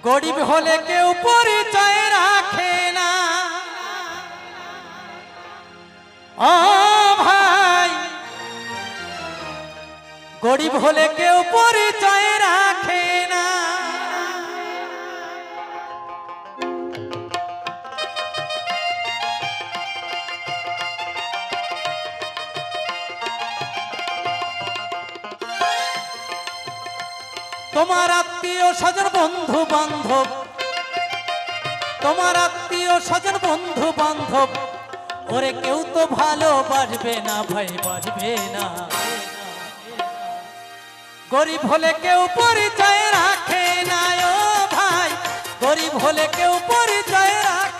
গরিব হলে কেউ পরিচয় রাখে না। ও ভাই, গরিব হলে কেউ পরিচয় রাখে না। তোমার আত্মীয় স্বজন বন্ধু বান্ধব, তোমার আত্মীয় স্বজন বন্ধু বান্ধব, ওরে কেউ তো ভালোবাসবে না ভাই, বাসবে না। গরিব হলে কেউ পরিচয় রাখে না। ও ভাই, গরিব হলে কেউ পরিচয় রাখে